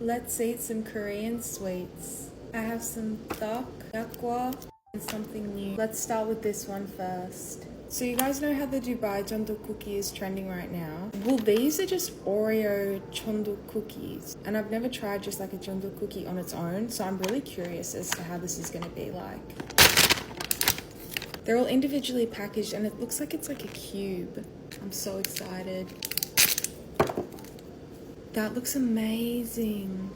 Let's eat some Korean sweets. I have some tteok, yakgwa, and something new. Let's start with this one first. So you guys know how the Dubai Jeondu cookie is trending right now? Well, these are just Oreo Jeondu cookies. And I've never tried just like a Jeondu cookie on its own, so I'm really curious as to how this is gonna be like. They're all individually packaged and it looks like it's like a cube. I'm so excited. That looks amazing.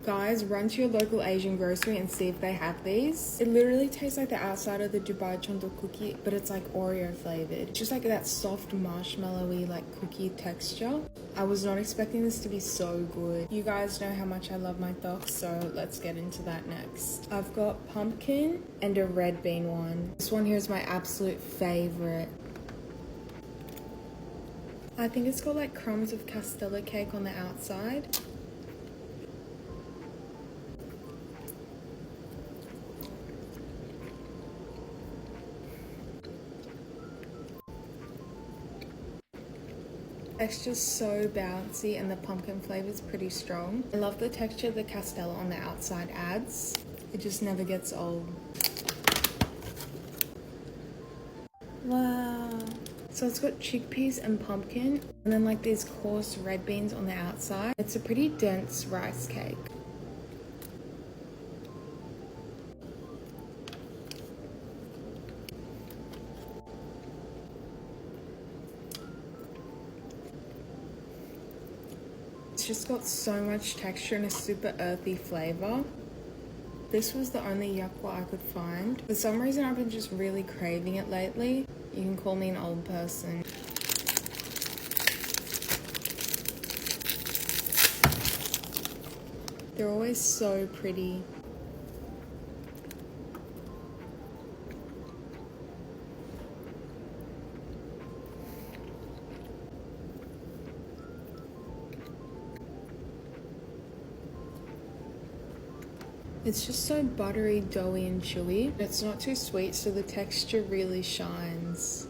Guys, run to your local Asian grocery and see if they have these. It literally tastes like the outside of the Dubai Jeondu cookie, but it's like Oreo flavored. It's just like that soft marshmallowy like cookie texture. I was not expecting this to be so good. You guys know how much I love my tteok, so let's get into that next. I've got pumpkin and a red bean one. This one here is my absolute favorite. I think it's got like crumbs of castella cake on the outside. Texture's so bouncy and the pumpkin flavor's pretty strong. I love the texture the castella on the outside adds. It just never gets old. Wow. So it's got chickpeas and pumpkin and then like these coarse red beans on the outside. It's a pretty dense rice cake. It's just got so much texture and a super earthy flavor. This was the only yakgwa I could find. For some reason I've been just really craving it lately. You can call me an old person. They're always so pretty. It's just so buttery, doughy and chewy. It's not too sweet, so the texture really shines.